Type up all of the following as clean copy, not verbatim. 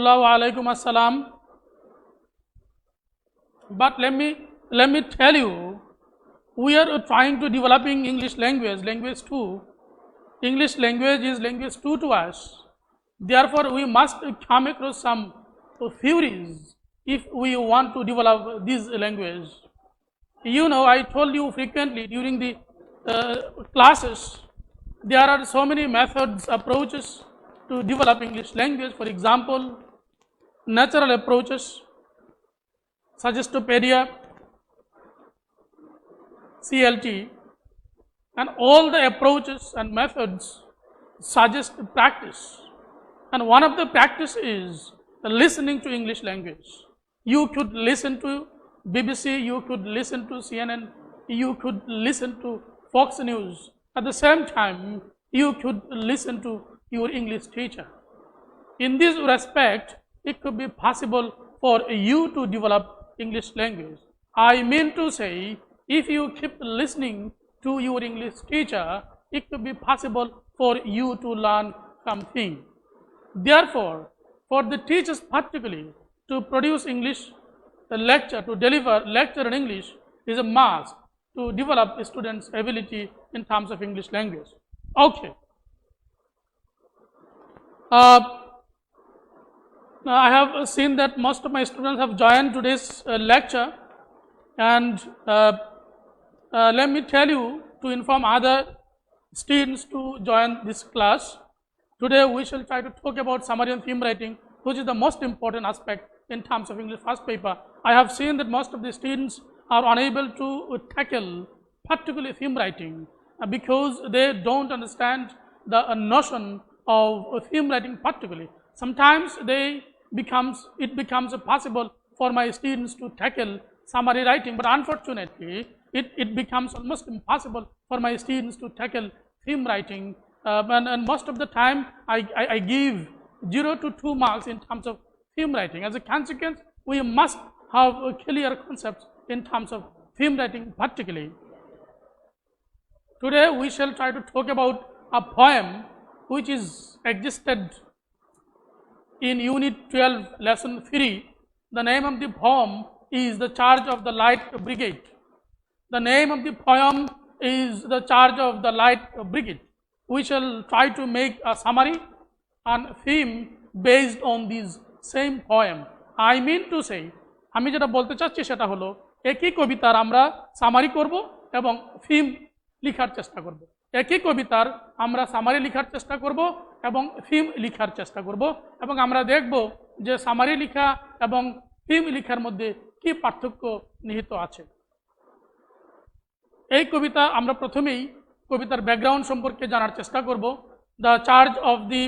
Alaikum assalam. But let me tell you, we are trying to developing English language 2. English language is language 2 to us. Therefore, we must come across some theories if we want to develop this language. You know, I told you frequently during the classes, there are so many methods, approaches to develop English language. For example, natural approaches, Suggestopedia, CLT, and all the approaches and methods suggest practice. And one of the practice is listening to English language. You could listen to BBC, you could listen to CNN, you could listen to Fox News. At the same time, you could listen to your English teacher. In this respect, it could be possible for you to develop English language. I mean to say, if you keep listening to your English teacher, it could be possible for you to learn something. Therefore, for the teachers particularly to produce English lecture, to deliver lecture in English is a must to develop a student's ability in terms of English language. Okay. I have seen that most of my students have joined today's lecture, and let me tell you to inform other students to join this class. Today we shall try to talk about summary and theme writing, which is the most important aspect in terms of English first paper. I have seen that most of the students are unable to tackle particularly theme writing because they don't understand the notion of theme writing particularly. Sometimes it becomes possible for my students to tackle summary writing, but unfortunately it becomes almost impossible for my students to tackle theme writing, and most of the time I give 0 to 2 marks in terms of theme writing. As a consequence, we must have clear concepts in terms of theme writing particularly. Today we shall try to talk about a poem which is existed in Unit 12, Lesson 3. The name of the poem is The Charge of the Light Brigade. The name of the poem is The Charge of the Light Brigade. We shall try to make a summary and theme based on this same poem. I mean to say, আমি যেটা বলতে চাচ্ছি সেটা হলো একই কবিতার আমরা summary করব এবং থিম লিখার চেষ্টা করব। একই কবিতার আমরা সামারি লিখার চেষ্টা করব এবং থিম লিখার চেষ্টা করব, এবং আমরা দেখব যে সামারি লিখা এবং থিম লিখার মধ্যে কি পার্থক্য নিহিত আছে। এই কবিতা আমরা প্রথমেই কবিতার ব্যাকগ্রাউন্ড সম্পর্কে জানার চেষ্টা করব। The charge of the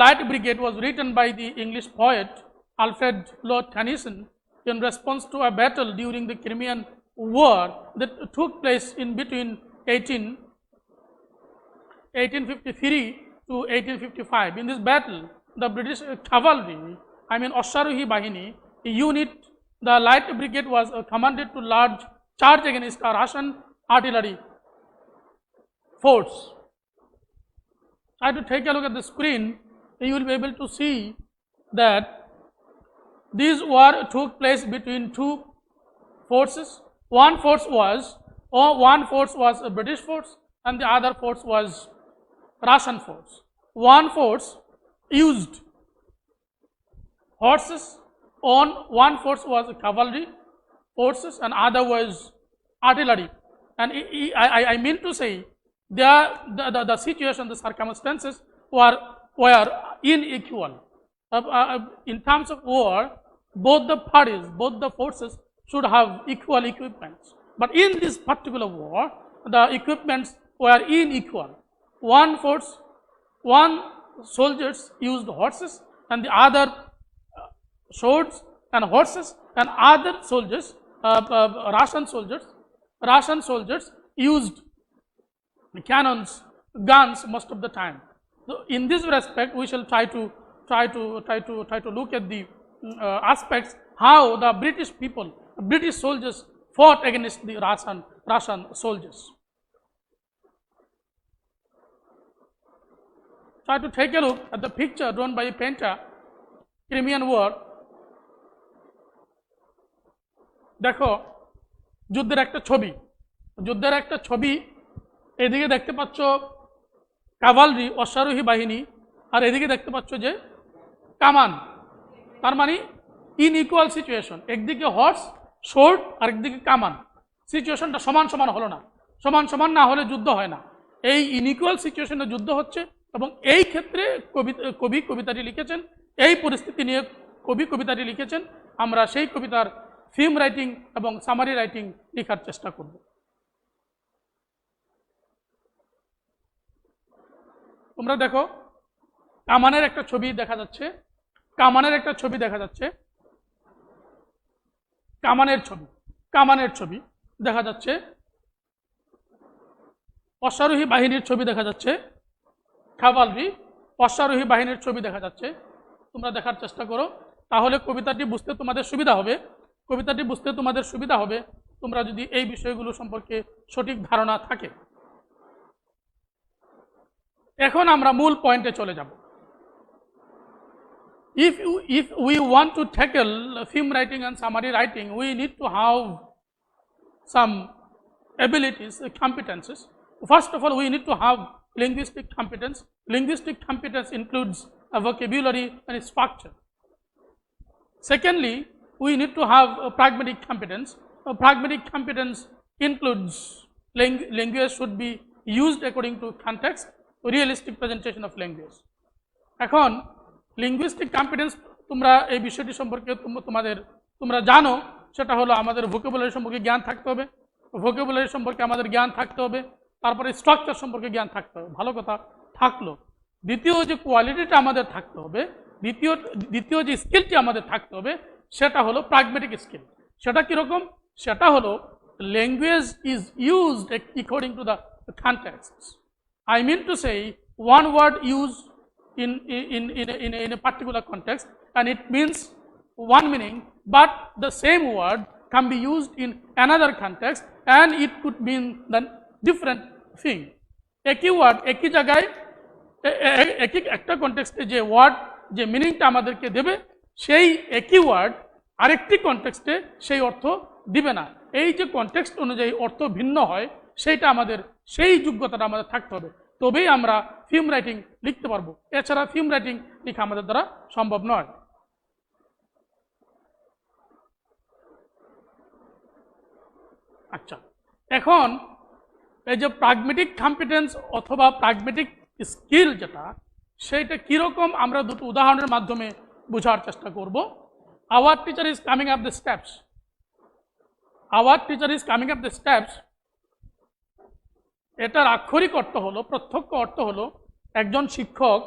light brigade was written by the English poet Alfred Lord Tennyson in response to a battle during the Crimean War that took place in between 1853 to 1855. In this battle, the British cavalry, Osharuhi Bahini unit, the Light Brigade was commanded to large charge against a Russian artillery force. Try to take a look at the screen, you will be able to see that this war took place between two forces. One force was a British force and the other force was Russian force. One force used horses, one force was cavalry forces and other was artillery. And I mean to say the situation, the circumstances were unequal. In terms of war, both the parties, both the forces should have equal equipments. But in this particular war, the equipments were unequal. One soldiers used horses and the other swords and horses, and other soldiers, Russian soldiers used cannons, guns most of the time. So in this respect, we shall try to look at the aspects how the British soldiers fought against the Russian soldiers. Try to take a look at the picture drawn by a painter Crimean war, দেখো যুদ্ধের একটা ছবি, এদিকে দেখতে পাচ্ছ Cavalry অশ্বারোহী বাহিনী, আর এদিকে দেখতে পাচ্ছ যে কামান। তার মানে ইনইকুয়াল সিচুয়েশন, একদিকে হর্স শোর্ড আর একদিকে কামান, সিচুয়েশনটা সমান সমান হলো না, সমান সমান না হলে যুদ্ধ হয় না, এই ইনইকুয়াল সিচুয়েশনে যুদ্ধ হচ্ছে। এবং এই ক্ষেত্রে কবি কবিতাটি লিখেছেন, এই পরিস্থিতি নিয়ে কবি কবিতাটি লিখেছেন। আমরা সেই কবিতার থিম রাইটিং এবং সামারি রাইটিং লেখার চেষ্টা করব। তোমরা দেখো কামানের একটা ছবি দেখা যাচ্ছে, কামানের ছবি দেখা যাচ্ছে, অশ্বারোহী বাহিনীর ছবি দেখা যাচ্ছে, ক্যাভালরি অশ্বারোহী বাহিনীর ছবি দেখা যাচ্ছে। তোমরা দেখার চেষ্টা করো, তাহলে কবিতাটি বুঝতে তোমাদের সুবিধা হবে, তোমরা যদি এই বিষয়গুলো সম্পর্কে সঠিক ধারণা থাকে। এখন আমরা মূল পয়েন্টে চলে যাব। If we want to tackle theme writing and summary writing, we need to have some abilities, competences. First of all, we need to have linguistic competence. Linguistic competence includes a vocabulary and a structure. Secondly, we need to have a pragmatic competence. A pragmatic competence includes language should be used according to context, realistic presentation of language. এখন linguistic competence, তোমরা এই বিষয়টি সম্পর্কে তোমরা জানো, সেটা হলো আমাদের ভোকাবুলারি সম্পর্কে জ্ঞান থাকতে হবে, ভোকাবুলারি সম্পর্কে আমাদের জ্ঞান থাকতে হবে, তারপরে স্ট্রাকচার সম্পর্কে জ্ঞান থাকতে হবে, ভালো কথা থাকলো। দ্বিতীয় যে কোয়ালিটিটা আমাদের থাকতে হবে, দ্বিতীয় যে স্কিলটি আমাদের থাকতে হবে, সেটা হলো প্রাগমেটিক স্কিল। সেটা কীরকম? সেটা হলো language is used according to the context. I mean to say, one word used in a particular context and it means one meaning, but the same word can be used in another context and it could mean the different thing. একই word একই জায়গায় একটা কনটেক্সটে যে word যে মিনিংটা আমাদেরকে দেবে, সেই একই ওয়ার্ড আরেকটি কনটেক্সটে সেই অর্থ দিবে না। এই যে কনটেক্সট অনুযায়ী অর্থ ভিন্ন হয়, সেই যোগ্যতাটা আমাদের থাকতে হবে, তবেই আমরা থিম রাইটিং লিখতে পারবো। এছাড়া থিম রাইটিং লেখা আমাদের দ্বারা সম্ভব নয়। আচ্ছা, এখন এই যে প্রাগমেটিক কম্পিটেন্স অথবা প্রাগমেটিক স্কিল যেটা, সেইটা কীরকম আমরা দুটো উদাহরণের মাধ্যমে বোঝার চেষ্টা করব। Our teacher is coming up the steps. Our teacher is coming up the steps, এটার আক্ষরিক অর্থ হলো, প্রত্যক্ষ অর্থ হলো, একজন শিক্ষক,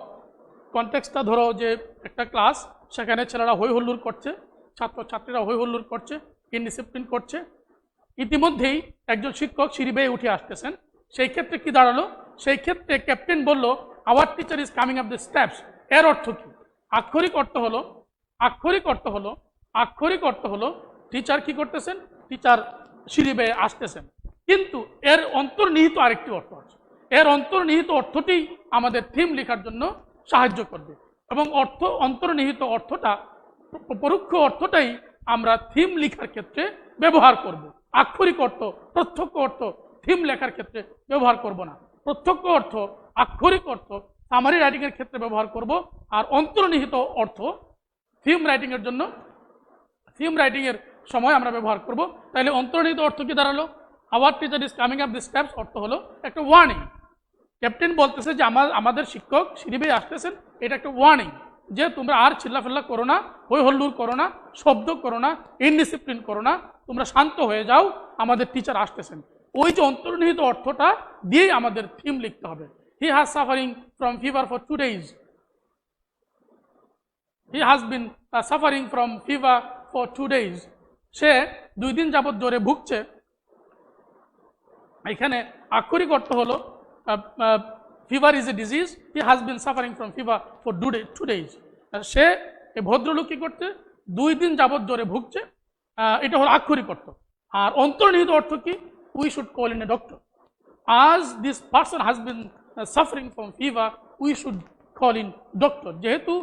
কনটেক্সটটা ধরো যে একটা ক্লাস, সেখানে ছেলেরা হই হল্লুর করছে, ছাত্রছাত্রীরা হই হল্লুর করছে, ইনডিসিপ্লিন করছে। ইতিমধ্যেই একজন শিক্ষক সিঁড়ি বেয়ে উঠে আসতেছেন। সেই ক্ষেত্রে কি দাঁড়ালো? সেই ক্ষেত্রে ক্যাপ্টেন বলল our teacher is coming up the steps. এর অর্থ কি? আক্ষরিক অর্থ হলো টিচার কি করতেছেন? টিচার সিঁড়ি বেয়ে আসতেছেন। কিন্তু এর অন্তর্নিহিত আরেকটি অর্থ আছে। এর অন্তর্নিহিত অর্থটি আমাদের থিম লেখার জন্য সাহায্য করবে, এবং অন্তর্নিহিত অর্থটা, পরোক্ষ অর্থটাই আমরা থিম লেখার ক্ষেত্রে ব্যবহার করব। আক্ষরিক অর্থ, প্রত্যক্ষ অর্থ থিম লেখার ক্ষেত্রে ব্যবহার করব না। প্রত্যক্ষ অর্থ, আক্ষরিক অর্থ সামারি রাইটিং এর ক্ষেত্রে ব্যবহার করব, আর অন্তর্নিহিত অর্থ থিম রাইটিং এর জন্য, থিম রাইটিং এর সময় আমরা ব্যবহার করব। তাহলে অন্তর্নিহিত অর্থ কি দাঁড়ালো? Our teacher is coming up the steps অর্থ হলো একটা ওয়ার্নিং। ক্যাপ্টেন বলতেছে যে আমাদের শিক্ষক সিঁড়ি বেয়ে আসতেছেন, এটা একটা ওয়ার্নিং যে তোমরা আর চিল্লাফেল্লা করো না, হই হল্লুর করো না, শব্দ করো না, ইনডিসিপ্লিন করো না, তোমরা শান্ত হয়ে যাও, আমাদের টিচার আসতেছেন। ওই যে অন্তর্নিহিত অর্থটা দিয়েই আমাদের থিম লিখতে হবে। He has suffering from fever for 2 days. He has been suffering from fever for 2 days. সে 2 দিন যাবৎ জ্বরে ভুগছে। এখানে আক্ষরিক অর্থ হলো fever is a disease, he has been suffering from fever for 2 days. সে এই ভদ্রলোক কি করছে? 2 দিন যাবৎ জ্বরে ভুগছে, এটা হলো আক্ষরিক অর্থ। আর অন্তর্নিহিত অর্থ কি? We should call in a doctor. As this person has been suffering from fever, we should call in doctor. যেহেতু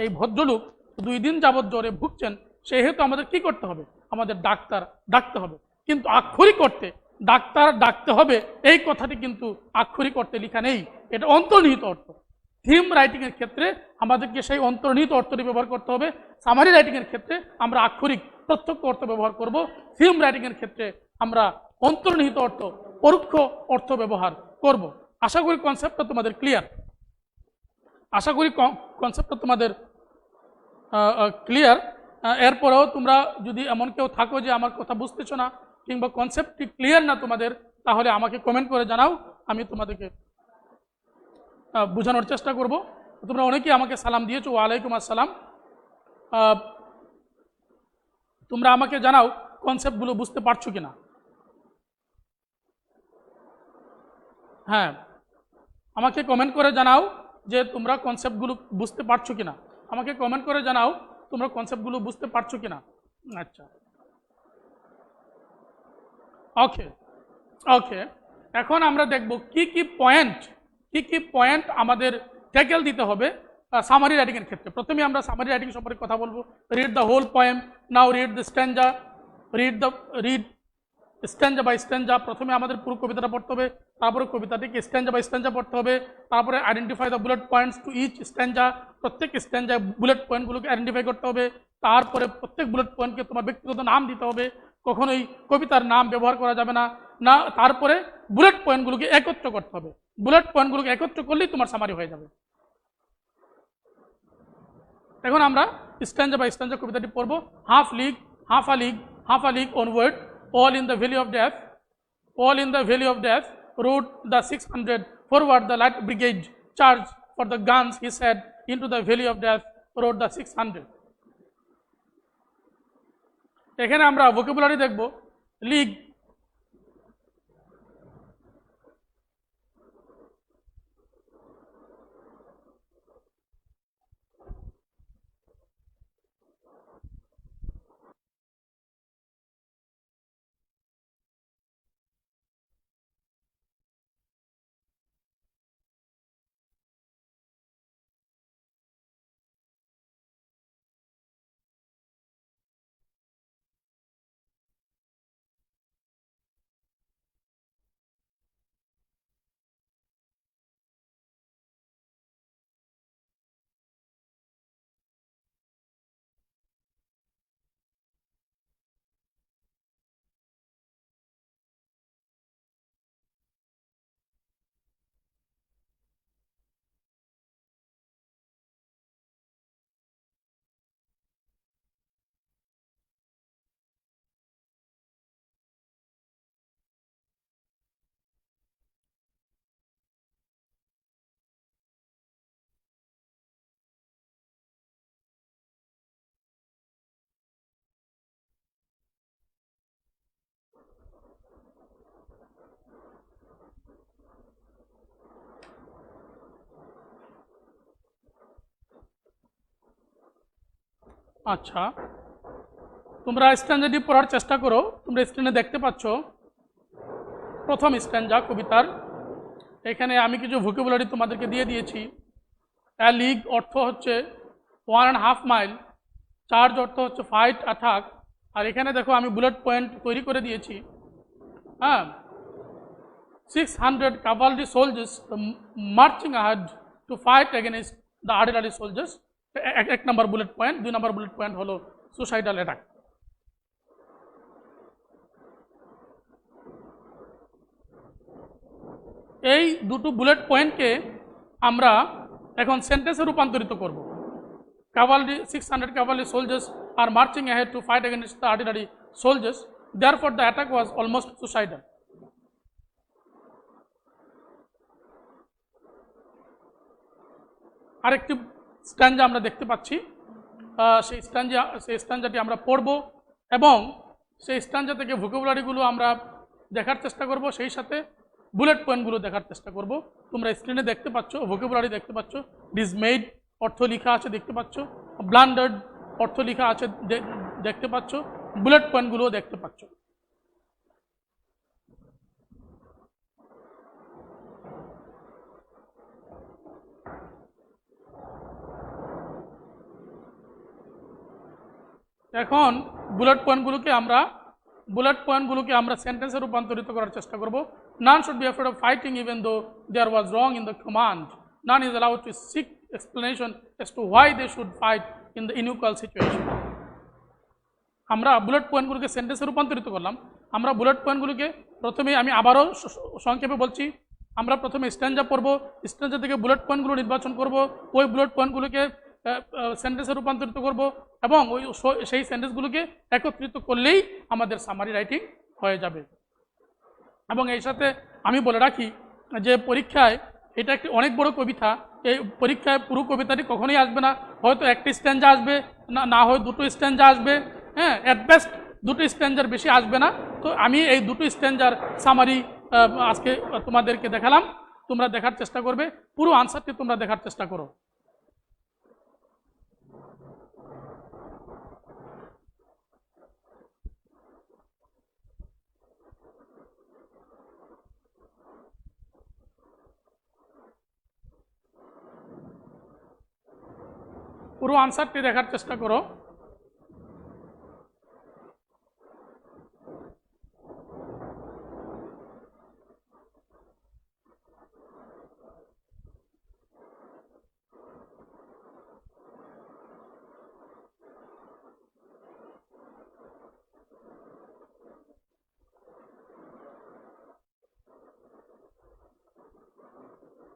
এই ভদ্রলোক 2 দিন যাবৎ জ্বরে ভুগছেন, সেহেতু আমাদের কি করতে হবে? আমাদের ডাক্তার ডাকতে হবে। কিন্তু আক্ষরিক অর্থে ডাক্তার ডাকতে হবে এই কথাটি কিন্তু আক্ষরিক অর্থে লেখা নেই, এটা অন্তর্নিহিত অর্থ। থিম রাইটিং এর ক্ষেত্রে আমাদেরকে সেই অন্তর্নিহিত অর্থটি ব্যবহার করতে হবে। সামারি রাইটিং এর ক্ষেত্রে আমরা আক্ষরিক প্রত্যক্ষ অর্থ ব্যবহার করব। থিম রাইটিং এর ক্ষেত্রে আমরা অন্তর্নিহিত অর্থ, পরোক্ষ অর্থ ব্যবহার করব। আশা করি কনসেপ্টটা তোমাদের ক্লিয়ার। আশা করি কনসেপ্টটা তোমাদের ক্লিয়ার। এরপরেও তোমরা যদি এমন কেউ থাকো যে আমার কথা বুঝতেছো না কিংবা কনসেপ্টটি ক্লিয়ার না তোমাদের, তাহলে আমাকে কমেন্ট করে জানাও, আমি তোমাদেরকে বোঝানোর চেষ্টা করব। তোমরা অনেকেই আমাকে সালাম দিয়েছো, ওয়ালাইকুম আসসালাম। তোমরা আমাকে জানাও কনসেপ্টগুলো বুঝতে পারছো কিনা। হ্যাঁ, আমাকে কমেন্ট করে জানাও যে তোমরা কনসেপ্টগুলো বুঝতে পারছো কিনা। আমাকে কমেন্ট করে জানাও তোমরা কনসেপ্টগুলো বুঝতে পারছো কিনা। আচ্ছা, ওকে ওকে। এখন আমরা দেখব কি কি পয়েন্ট আমাদের ট্যাকেল দিতে হবে সামারি রাইটিং এর ক্ষেত্রে। প্রথমে আমরা সামারি রাইটিং সম্পর্কে কথা বলবো। Read the whole poem, now read the stanza, read stanza by stanza. প্রথমে আমাদের পুরো কবিতাটা পড়তে হবে, তারপরে কবিতাটিকে স্ট্যাঞ্জা বাই স্ট্যাঞ্জা পড়তে হবে, তারপরে identify the bullet points to each stanza. প্রত্যেক স্ট্যাঞ্জা বুলেট পয়েন্টগুলোকে আইডেন্টিফাই করতে হবে। তারপরে প্রত্যেক বুলেট পয়েন্টকে তোমার ব্যক্তিগত নাম দিতে হবে, কখনোই কবিতার নাম ব্যবহার করা যাবে না। তারপরে বুলেট পয়েন্টগুলোকে একত্র করতে হবে। বুলেট পয়েন্টগুলোকে একত্র করলেই তোমার সামারি হয়ে যাবে। এখন আমরা স্ট্যাঞ্জা বাই স্ট্যাঞ্জা কবিতাটি পড়ব। Half league, half a league, half a league onward, all in the valley of death, all in the valley of death, rode the 600 forward, the light brigade charged for the guns, he said, into the valley of death, rode the 600. এখানে আমরা vocabulary দেখব। League, আচ্ছা তোমরা স্ট্যাঞ্জাটি পড়ার চেষ্টা করো। তোমরা স্ক্রিনে দেখতে পাচ্ছ প্রথম স্ট্যাঞ্জা কবিতার। এখানে আমি কিছু ভোকাবুলারি তোমাদেরকে দিয়ে দিয়েছি। অ্যা লিগ অর্থ হচ্ছে 1.5 মাইল, চার্জ অর্থ হচ্ছে ফাইট, অ্যাটাক। আর এখানে দেখো আমি বুলেট পয়েন্ট তৈরি করে দিয়েছি। হ্যাঁ, 600 cavalry soldiers marching ahead to fight against the artillery soldiers. এক নম্বর বুলেট পয়েন্ট। 2 নম্বর বুলেট পয়েন্ট হলো সুসাইডাল অ্যাটাক। এই দুটো বুলেট পয়েন্টকে আমরা এখন সেন্টেন্সে রূপান্তরিত করব। cavalry 600 cavalry soldiers are marching ahead to fight against the artillery soldiers, therefore the attack was almost suicidal. আরেকটি স্ট্যাঞ্জা আমরা দেখতে পাচ্ছি। সেই স্ট্যাঞ্জাটি আমরা পড়ব এবং সেই স্ট্যাঞ্জা থেকে ভোকাবুলারিগুলো আমরা দেখার চেষ্টা করব, সেই সাথে বুলেট পয়েন্টগুলো দেখার চেষ্টা করব। তোমরা স্ক্রিনে দেখতে পাচ্ছ ভোকাবুলারি দেখতে পাচ্ছ। ডিসমেড অর্থ লেখা আছে দেখতে পাচ্ছ, ব্লান্ডার্ড অর্থ লেখা আছে দেখতে পাচ্ছ, বুলেট পয়েন্টগুলোও দেখতে পাচ্ছ। এখন বুলেট পয়েন্টগুলোকে আমরা সেন্টেন্সে রূপান্তরিত করার চেষ্টা করব। None should be afraid of fighting even though there was wrong in the command. None is allowed to seek explanation as to why they should fight in the unequal situation. আমরা bullet পয়েন্টগুলোকে সেন্টেন্সে রূপান্তরিত করলাম। আমরা bullet পয়েন্টগুলোকে প্রথমে আমি আবারও সংক্ষেপে বলছি, আমরা প্রথমে স্ট্যান্জা পড়ব, স্ট্যান্জা থেকে বুলেট পয়েন্টগুলো নির্বাচন করব, ওই বুলেট পয়েন্টগুলোকে সেন্টেন্সে রূপান্তরিত করব এবং সেই সেন্টেন্সগুলোকে একত্রিত করলেই আমাদের সামারি রাইটিং হয়ে যাবে। এবং এই সাথে আমি বলে রাখি যে পরীক্ষায় এটা একটি অনেক বড় কবিতা, এই পরীক্ষায় পুরো কবিতাটি কখনোই আসবে না, হয়তো একটি স্ট্যান্জা আসবে, না হয় দুটো স্ট্যান্জা আসবে, হ্যাঁ, অ্যাট বেস্ট দুটো স্ট্যান্জার বেশি আসবে না। তো আমি এই দুটো স্ট্যান্জার সামারি আজকে তোমাদেরকে দেখালাম, তোমরা দেখার চেষ্টা করবে, পুরো আনসারটি তোমরা দেখার চেষ্টা করো। পুরো আনসারটি দেখার চেষ্টা করো।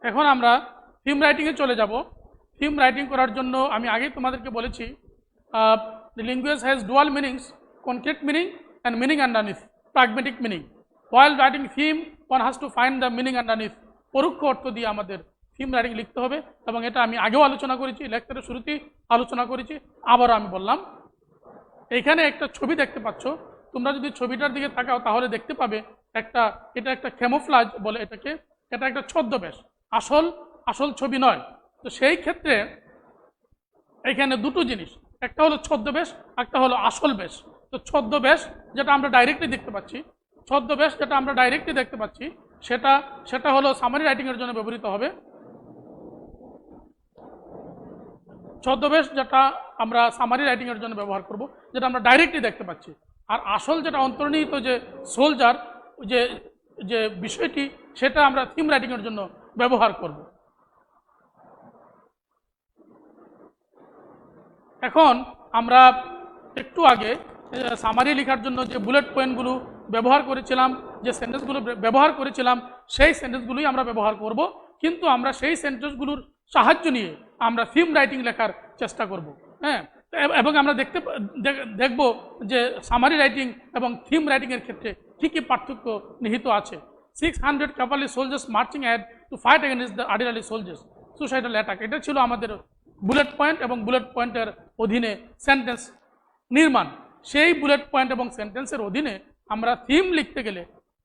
এখন আমরা থিম রাইটিংয়ে চলে যাব। থিম রাইটিং করার জন্য আমি আগেই তোমাদেরকে বলেছি, the language has dual meanings, concrete meaning and meaning underneath, pragmatic meaning. While writing theme, one has to find the meaning underneath. পরোক্ষ অর্থ দিয়ে আমাদের থিম রাইটিং লিখতে হবে এবং এটা আমি আগেও আলোচনা করেছি, লেকচারের শুরুতেই আলোচনা করেছি, আবারও আমি বললাম। এইখানে একটা ছবি দেখতে পাচ্ছ, তোমরা যদি ছবিটার দিকে তাকাও তাহলে দেখতে পাবে এটা একটা ক্যামোফ্লাজ বলে এটাকে, এটা একটা ছদ্মবেশ, আসল ছবি নয়। তো সেই ক্ষেত্রে এখানে দুটো জিনিস, একটা হলো ছদ্মবেশ, একটা হলো আসল বেশ। তো ছদ্মবেশ যেটা আমরা ডাইরেক্টলি দেখতে পাচ্ছি, সেটা হলো সামারি রাইটিং এর জন্য ব্যবহৃত হবে। ছদ্মবেশ যেটা আমরা সামারি রাইটিং এর জন্য ব্যবহার করব, যেটা আমরা ডাইরেক্টলি দেখতে পাচ্ছি। আর আসল যেটা অন্তর্নিহিত যে সোলজার যে বিষয়টি, সেটা আমরা থিম রাইটিং এর জন্য ব্যবহার করব। এখন আমরা একটু আগে সামারি লেখার জন্য যে বুলেট পয়েন্টগুলো ব্যবহার করেছিলাম, যে সেন্টেন্সগুলো ব্যবহার করেছিলাম, সেই সেন্টেন্সগুলোই আমরা ব্যবহার করব, কিন্তু আমরা সেই সেন্টেন্সগুলোর সাহায্য নিয়ে আমরা থিম রাইটিং লেখার চেষ্টা করব। হ্যাঁ, এবং আমরা দেখব যে সামারি রাইটিং এবং থিম রাইটিংয়ের ক্ষেত্রে কী কী পার্থক্য নিহিত আছে। 600 cavalry soldiers marching ahead to fight against the artillery soldiers, suicidal attack, এটা ছিল আমাদের বুলেট পয়েন্ট এবং বুলেট পয়েন্টের অধীনে সেন্টেন্স নির্মাণ। সেই বুলেট পয়েন্ট এবং সেন্টেন্সের অধীনে আমরা থিম লিখতে গেলে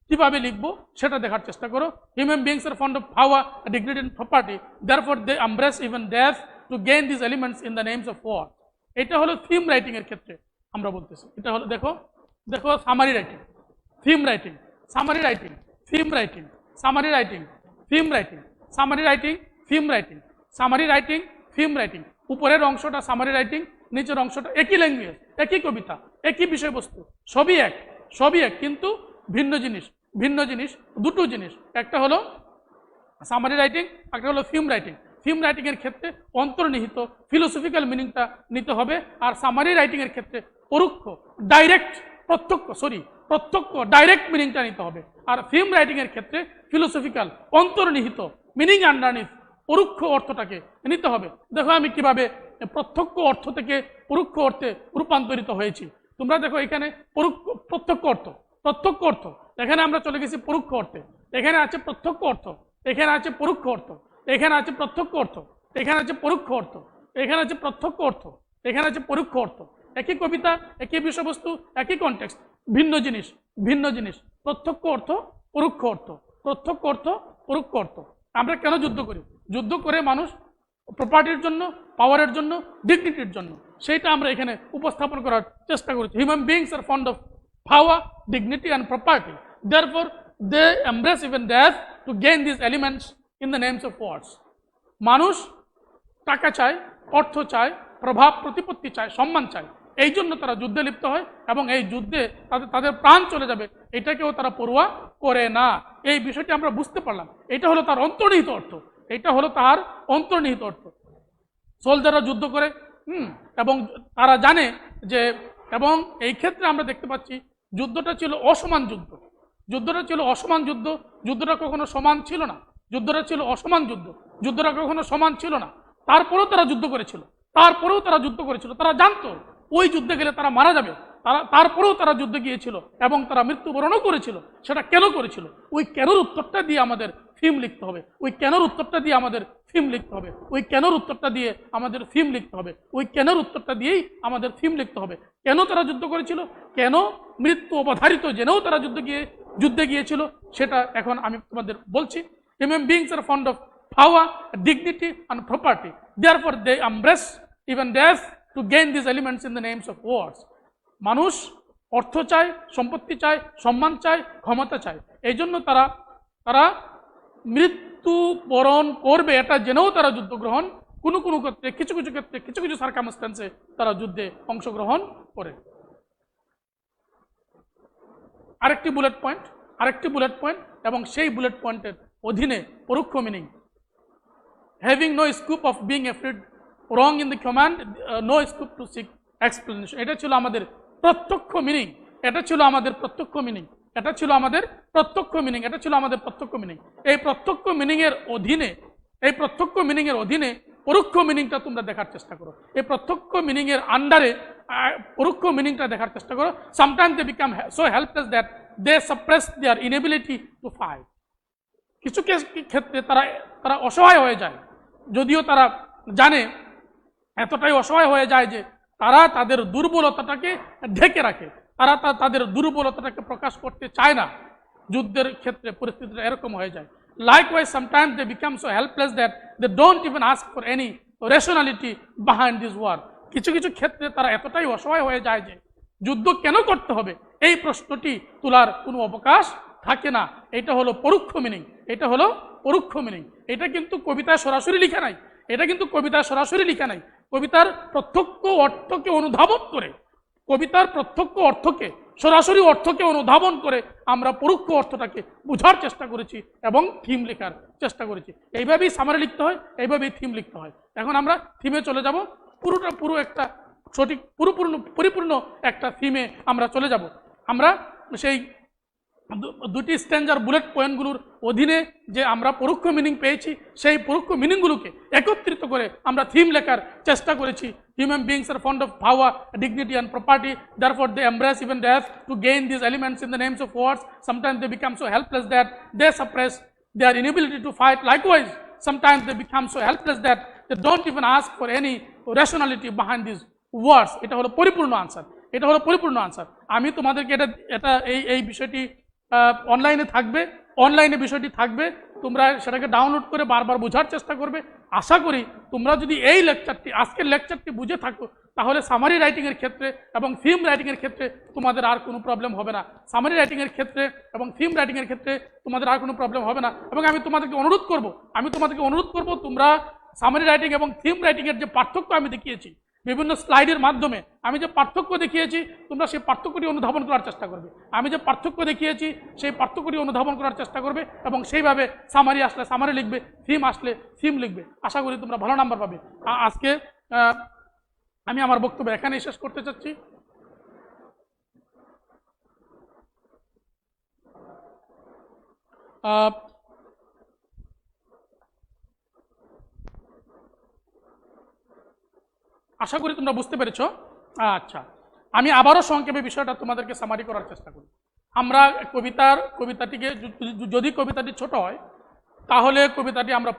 কিভাবে লিখব সেটা দেখার চেষ্টা করো। Human beings are fond of power, dignity and property, therefore they embrace even death to gain this elements in the names of war. এটা হলো থিম রাইটিং এর ক্ষেত্রে আমরা বলতেছি। এটা হলো দেখো summary writing, theme writing, summary writing, theme writing, summary writing, theme writing, summary writing, theme writing, summary writing, theme writing. উপরের অংশটা সামারি রাইটিং, নিচের অংশটা একই ল্যাঙ্গুয়েজ, একই কবিতা, একই বিষয়বস্তু, সবই এক, কিন্তু ভিন্ন জিনিস, দুটো জিনিস, একটা হলো সামারি রাইটিং, একটা হলো থিম রাইটিং। থিম রাইটিং এর ক্ষেত্রে অন্তর্নিহিত ফিলোসফিক্যাল মিনিংটা নিতে হবে, আর সামারি রাইটিং এর ক্ষেত্রে প্রত্যক্ষ ডাইরেক্ট মিনিংটা নিতে হবে। আর থিম রাইটিং এর ক্ষেত্রে ফিলোসফিক্যাল অন্তর্নিহিত মিনিং আন্ডারনিথ পরোক্ষ অর্থটাকে নিতে হবে। দেখো আমি কিভাবে প্রত্যক্ষ অর্থ থেকে পরোক্ষ অর্থে রূপান্তরিত হয়েছি। তোমরা দেখো এখানে প্রত্যক্ষ অর্থ, এখানে আমরা চলে গেছি পরোক্ষ অর্থে, এখানে আছে প্রত্যক্ষ অর্থ, এখানে আছে পরোক্ষ অর্থ, এখানে আছে প্রত্যক্ষ অর্থ, এখানে আছে পরোক্ষ অর্থ, এখানে আছে প্রত্যক্ষ অর্থ, এখানে আছে পরোক্ষ অর্থ। একই কবিতা, একই বিষয়বস্তু, একই কনটেক্সট, ভিন্ন জিনিস, প্রত্যক্ষ অর্থ, পরোক্ষ অর্থ, প্রত্যক্ষ অর্থ, পরোক্ষ অর্থ। আমরা কেন যুদ্ধ করি? যুদ্ধ করে মানুষ প্রপার্টির জন্য, পাওয়ারের জন্য, ডিগনিটির জন্য, সেইটা আমরা এখানে উপস্থাপন করার চেষ্টা করেছি। Human beings are fond of power, dignity and property, therefore they embrace even death to gain these elements in the names of wars. মানুষ টাকা চায়, অর্থ চায়, প্রভাব প্রতিপত্তি চায়, সম্মান চায়, এই জন্য তারা যুদ্ধে লিপ্ত হয় এবং এই যুদ্ধে তাদের প্রাণ চলে যাবে এটাকেও তারা পরোয়া করে না। এই বিষয়টি আমরা বুঝতে পারলাম, এটা হলো তার অন্তর্নিহিত অর্থ, এটা হলো তার অন্তর্নিহিত অর্থ। সোলজাররা যুদ্ধ করে এবং তারা জানে যে, এবং এই ক্ষেত্রে আমরা দেখতে পাচ্ছি যুদ্ধটা ছিল অসমান যুদ্ধ, যুদ্ধটা ছিল অসমান যুদ্ধ, যুদ্ধটা কখনো সমান ছিল না, যুদ্ধটা ছিল অসমান যুদ্ধ, যুদ্ধটা কখনো সমান ছিল না। তারপরেও তারা যুদ্ধ করেছিল, তারপরেও তারা যুদ্ধ করেছিল, তারা জানতো ওই যুদ্ধে গেলে তারা মারা যাবে, তারপরেও তারা যুদ্ধে গিয়েছিল এবং তারা মৃত্যুবরণও করেছিল। সেটা কেন করেছিল? ওই কেনর উত্তরটা দিয়ে আমাদের থিম লিখতে হবে, ওই কেনর উত্তরটা দিয়ে আমাদের থিম লিখতে হবে, ওই কেনর উত্তরটা দিয়ে আমাদের থিম লিখতে হবে, ওই কেনর উত্তরটা দিয়েই আমাদের থিম লিখতে হবে। কেন তারা যুদ্ধ করেছিল, কেন মৃত্যু অবধারিত জেনেও তারা যুদ্ধে গিয়েছিল, সেটা এখন আমি তোমাদের বলছি। Human beings are fond of power, dignity and property. Therefore they embrace even death to gain these elements in the names of wars. মানুষ অর্থ চায়, সম্পত্তি চায়, সম্মান চায়, ক্ষমতা চায়, এই জন্য তারা মৃত্যু বরণ করবে এটা জেনেও তারা যুদ্ধ গ্রহণ, কোনো কোনো ক্ষেত্রে, কিছু কিছু ক্ষেত্রে, কিছু কিছু সার্কামস্ট্যান্সে তারা যুদ্ধে অংশগ্রহণ করে। আরেকটি বুলেট পয়েন্ট এবং সেই বুলেট পয়েন্টের অধীনে পরোক্ষ meaning, having no scope of being afraid, wrong in the command, no scope to seek explanation. এটা ছিল আমাদের প্রত্যক্ষ মিনিং, এটা ছিল আমাদের প্রত্যক্ষ মিনিং, এটা ছিল আমাদের প্রত্যক্ষ মিনিং, এটা ছিল আমাদের প্রত্যক্ষ মিনিং। এই প্রত্যক্ষ মিনিংয়ের অধীনে, এই প্রত্যক্ষ মিনিংয়ের অধীনে পরোক্ষ মিনিংটা তোমরা দেখার চেষ্টা করো, এই প্রত্যক্ষ মিনিংয়ের আন্ডারে পরোক্ষ মিনিংটা দেখার চেষ্টা করো। Sometimes they become so helpless that they suppress their inability to fight. কিছু ক্ষেত্রে তারা অসহায় হয়ে যায়, যদিও তারা জানে, এতটাই অসহায় হয়ে যায় যে তারা তাদের দুর্বলতাটাকে ঢেকে রাখে, তারা তাদের দুর্বলতাটাকে প্রকাশ করতে চায় না। যুদ্ধের ক্ষেত্রে পরিস্থিতিটা এরকম হয়ে যায়। Likewise, sometimes they become so helpless that they don't even ask for any rationality behind this war. কিছু কিছু ক্ষেত্রে তারা এতটাই অসহায় হয়ে যায় যে যুদ্ধ কেন করতে হবে এই প্রশ্নটি তোলার কোনো অবকাশ থাকে না। এটা হলো পরোক্ষ মিনিং, এটা হলো পরোক্ষ মিনিং। এটা কিন্তু কবিতায় সরাসরি লেখা নাই, এটা কিন্তু কবিতায় সরাসরি লেখা নাই। কবিতার প্রত্যক্ষ অর্থকে অনুধাবন করে, কবিতার প্রত্যক্ষ অর্থকে, সরাসরি অর্থকে অনুধাবন করে আমরা পরোক্ষ অর্থটাকে বোঝার চেষ্টা করেছি এবং থিম লেখার চেষ্টা করেছি। এইভাবেই সামারি লিখতে হয়, এইভাবেই থিম লিখতে হয়। এখন আমরা থিমে চলে যাব, পুরো একটা সঠিক পরিপূর্ণ একটা থিমে আমরা চলে যাব। আমরা সেই দুটি স্ট্যান্জার বুলেট পয়েন্টগুলোর অধীনে যে আমরা পরোক্ষ মিনিং পেয়েছি, সেই পরোক্ষ মিনিংগুলোকে একত্রিত করে আমরা থিম লেখার চেষ্টা করেছি। Human beings are fond of power, dignity and property. Therefore they embrace even death to gain these elements in the names of wars. Sometimes they become so helpless that they suppress their inability to fight. Likewise, sometimes they become so helpless that they don't even ask for any rationality behind these wars. এটা হলো পরিপূর্ণ answer, এটা হলো পরিপূর্ণ answer. আমি তোমাদেরকে এটা এই বিষয়টি অনলাইনে থাকবে, অনলাইনে বিষয়টি থাকবে, তোমরা সেটাকে ডাউনলোড করে বারবার বোঝার চেষ্টা করবে। আশা করি তোমরা যদি এই লেকচারটি, আজকের লেকচারটি বুঝে থাকো, তাহলে সামারি রাইটিংয়ের ক্ষেত্রে এবং থিম রাইটিংয়ের ক্ষেত্রে তোমাদের আর কোনো প্রবলেম হবে না। সামারি রাইটিংয়ের ক্ষেত্রে এবং থিম রাইটিংয়ের ক্ষেত্রে তোমাদের আর কোনো প্রবলেম হবে না। এবং আমি তোমাদেরকে অনুরোধ করব, তোমরা সামারি রাইটিং এবং থিম রাইটিংয়ের যে পার্থক্য আমি দেখিয়েছি বিভিন্ন স্লাইডের মাধ্যমে, আমি যে পার্থক্য দেখিয়েছি তোমরা সেই পার্থক্যটি অনুধাবন করার চেষ্টা করবে। আমি যে পার্থক্য দেখিয়েছি সেই পার্থক্যটি অনুধাবন করার চেষ্টা করবে এবং সেইভাবে সামারি আসলে সামারি লিখবে, থিম আসলে থিম লিখবে। আশা করি তোমরা ভালো নাম্বার পাবে। আজকে আমি আমার বক্তব্য এখানেই শেষ করতে চাচ্ছি। আশা করি তোমরা বুঝতে পেরেছ। আচ্ছা, আমি আবারও সংক্ষেপে বিষয়টা তোমাদেরকে সামারি করার চেষ্টা করি। আমরা কবিতাটিকে যদি কবিতাটি ছোট হয় তাহলে কবিতাটি আমরা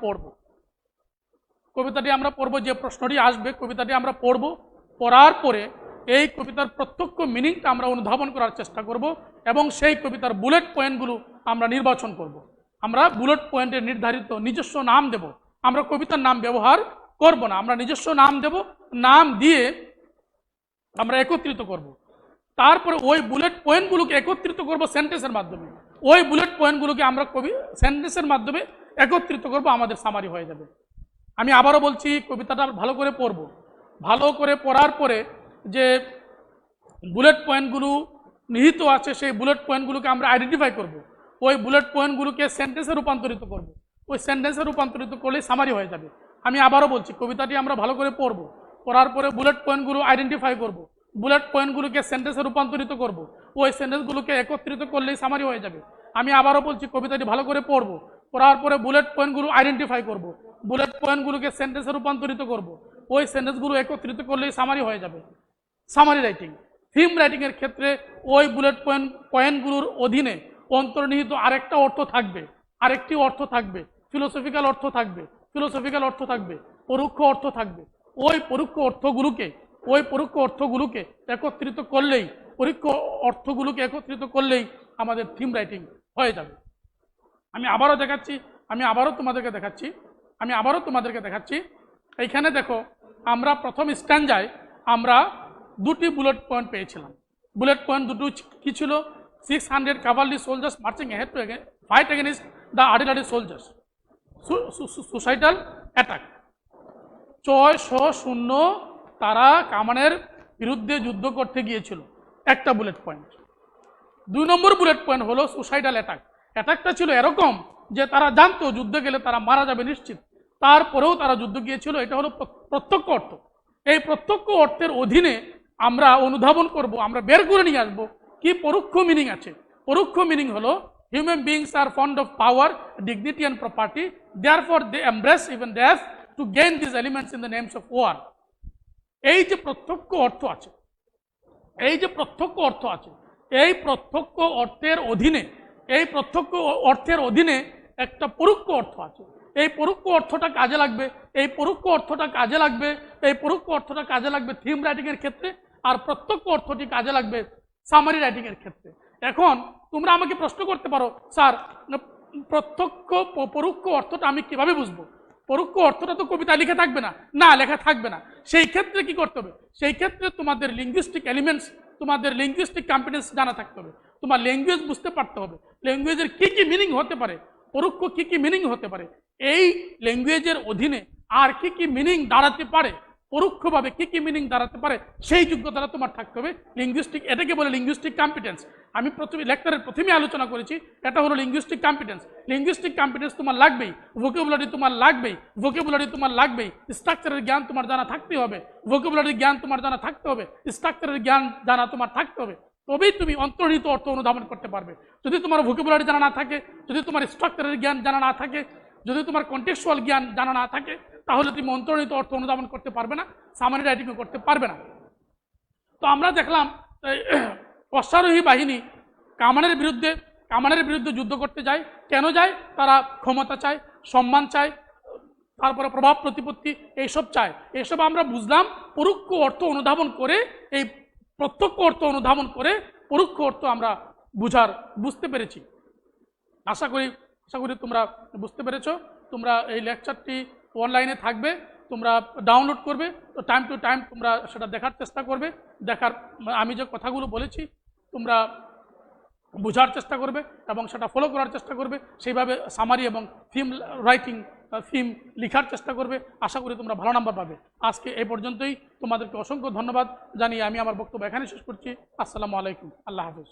পড়ব, যে প্রশ্নটি আসবে কবিতাটি আমরা পড়ব, পড়ার পরে এই কবিতার প্রত্যক্ষ মিনিংটা আমরা অনুধাবন করার চেষ্টা করব এবং সেই কবিতার বুলেট পয়েন্টগুলো আমরা নির্বাচন করব। আমরা বুলেট পয়েন্টের নির্ধারিত নিজস্ব নাম দেব, আমরা কবিতার নাম ব্যবহার করব না, আমরা নিজস্ব নাম দেব, নাম দিয়ে আমরা একত্রিত করব। তারপরে ওই বুলেট পয়েন্টগুলোকে একত্রিত করব সেন্টেন্সের মাধ্যমে, ওই বুলেট পয়েন্টগুলোকে আমরা সেন্টেন্সের মাধ্যমে একত্রিত করব, আমাদের সামারি হয়ে যাবে। আমি আবারও বলছি, কবিতাটা ভালো করে পড়ব, ভালো করে পড়ার পরে যে বুলেট পয়েন্টগুলো নিহিত আছে সেই বুলেট পয়েন্টগুলোকে আমরা আইডেন্টিফাই করব, ওই বুলেট পয়েন্টগুলোকে সেন্টেন্সে রূপান্তরিত করব, ওই সেন্টেন্সে রূপান্তরিত করলেই সামারি হয়ে যাবে। আমি আবারও বলছি, কবিতাটি আমরা ভালো করে পড়ব, পড়ার পরে বুলেট পয়েন্টগুলো আইডেন্টিফাই করব, বুলেট পয়েন্টগুলোকে সেন্টেন্সে রূপান্তরিত করব, ওই সেন্টেন্সগুলোকে একত্রিত করলেই সামারি হয়ে যাবে। আমি আবারও বলছি, কবিতাটি ভালো করে পড়ব, পড়ার পরে বুলেট পয়েন্টগুলো আইডেন্টিফাই করব, বুলেট পয়েন্টগুলোকে সেন্টেন্সে রূপান্তরিত করব, ওই সেন্টেন্সগুলো একত্রিত করলেই সামারি হয়ে যাবে। সামারি রাইটিং, থিম রাইটিং এর ক্ষেত্রে ওই বুলেট পয়েন্টগুলোর অধীনে অন্তর্নিহিত আরেকটা অর্থ থাকবে, আরেকটি অর্থ থাকবে, ফিলোসফিক্যাল অর্থ থাকবে, ফিলোসফিক্যাল অর্থ থাকবে, পরোক্ষ অর্থ থাকবে। ওই পরোক্ষ অর্থগুলোকে একত্রিত করলেই, পরোক্ষ অর্থগুলোকে একত্রিত করলেই আমাদের থিম রাইটিং হয়ে যাবে। আমি আবারও তোমাদেরকে দেখাচ্ছি। এইখানে দেখো, আমরা প্রথম স্ট্যান্ডায় আমরা দুটি বুলেট পয়েন্ট পেয়েছিলাম। বুলেট পয়েন্ট দুটো কি ছিল? 600 cavalry soldiers marching ahead to fight against the artillery soldiers, suicidal attack। 600 তারা কামানের বিরুদ্ধে যুদ্ধ করতে গিয়েছিল, একটা বুলেট পয়েন্ট। 2 নম্বর বুলেট পয়েন্ট হলো সুসাইডাল অ্যাটাক। অ্যাটাকটা ছিল এরকম যে তারা জানতো যুদ্ধে গেলে তারা মারা যাবে নিশ্চিত, তারপরেও তারা যুদ্ধ গিয়েছিল। এটা হলো প্রত্যক্ষ অর্থ। এই প্রত্যক্ষ অর্থের অধীনে আমরা অনুধাবন করব, আমরা বের করে নিয়ে আসবো কি পরোক্ষ মিনিং আছে। পরোক্ষ মিনিং হলো human beings are fond of power, dignity and property, therefore they embrace even death to gain this elements in the names of war. এই যে প্রত্যক্ষ অর্থ আছে, এই প্রত্যক্ষ অর্থের অধীনে একটা পরোক্ষ অর্থ আছে। এই পরোক্ষ অর্থটা কাজে লাগবে থিম রাইটিং এর ক্ষেত্রে, আর প্রত্যক্ষ অর্থটি কাজে লাগবে সামারি রাইটিং এর ক্ষেত্রে। এখন তোমরা আমাকে প্রশ্ন করতে পারো, স্যার প্রত্যক্ষ পরোক্ষ অর্থটা আমি কিভাবে বুঝবো? পরোক্ষ অর্থটা তো কবিতায় লেখা থাকবে না, লেখা থাকবে না। সেই ক্ষেত্রে কি করতে হবে? সেই ক্ষেত্রে তোমাদের লিঙ্গুইস্টিক এলিমেন্টস, তোমাদের লিঙ্গুইস্টিক কম্পিটেন্স জানা থাকতে হবে, তোমার ল্যাঙ্গুয়েজ বুঝতে পারতে হবে, ল্যাঙ্গুয়েজের কি কি মিনিং হতে পারে, পরোক্ষ কি কি মিনিং হতে পারে, এই ল্যাঙ্গুয়েজের অধীনে আর কি কি মিনিং দাঁড়াতে পারে, পরোক্ষভাবে কি কি মিনিং দাঁড়াতে পারে, সেই যোগ্যতাটা তোমার থাকতে হবে। লিঙ্গুইস্টিক, এটাকে বলে লিঙ্গুইস্টিক কম্পিটেন্স। আমি লেকচারের প্রথমে আলোচনা করেছি, এটা হলো লিঙ্গুইস্টিক কম্পিটেন্স। লিঙ্গুইস্টিক কম্পিটেন্স তোমার লাগবেই, ভোকাবুলারি তোমার লাগবেই, স্ট্রাকচারের জ্ঞান তোমার জানা থাকতে হবে, ভোকাবুলারির জ্ঞান তোমার জানা থাকতে হবে, স্ট্রাকচারের জ্ঞান জানা তোমার থাকতে হবে, তবেই তুমি অন্তর্নিহিত অর্থ অনুধাবন করতে পারবে। যদি তোমার ভোকাবুলারি জানা না থাকে, যদি তোমার স্ট্রাকচারের জ্ঞান জানা না থাকে, যদি তোমার কন্টেক্সচুয়াল জ্ঞান জানা না থাকে, তাহলে তুমি অন্তর্নিহিত অর্থ অনুধাবন করতে পারবে না, সামারি রাইটিংও করতে পারবে না। তো আমরা দেখলাম অশ্বারোহী বাহিনী কামানের বিরুদ্ধে যুদ্ধ করতে যায়। কেন যায়? তারা ক্ষমতা চায়, সম্মান চায়, তারপরে প্রভাব প্রতিপত্তি এইসব চায়। এইসব আমরা বুঝলাম পরোক্ষ অর্থ অনুধাবন করে, এই প্রত্যক্ষ অর্থ অনুধাবন করে পরোক্ষ অর্থ আমরা বুঝতে পেরেছি। আশা করি তোমরা বুঝতে পেরেছো। তোমরা এই লেকচারটি অনলাইনে থাকবে, তোমরা ডাউনলোড করবে, তো টাইম টু টাইম তোমরা সেটা দেখার চেষ্টা করবে। আমি যে কথাগুলো বলেছি তোমরা বোঝার চেষ্টা করবে এবং সেটা ফলো করার চেষ্টা করবে, সেইভাবে সামারি এবং থিম লেখার চেষ্টা করবে। আশা করি তোমরা ভালো নাম্বার পাবে। আজকে এই পর্যন্তই, তোমাদেরকে অসংখ্য ধন্যবাদ জানিয়ে আমি আমার বক্তব্য এখানে শেষ করছি। আসসালামু আলাইকুম, আল্লাহ হাফেজ।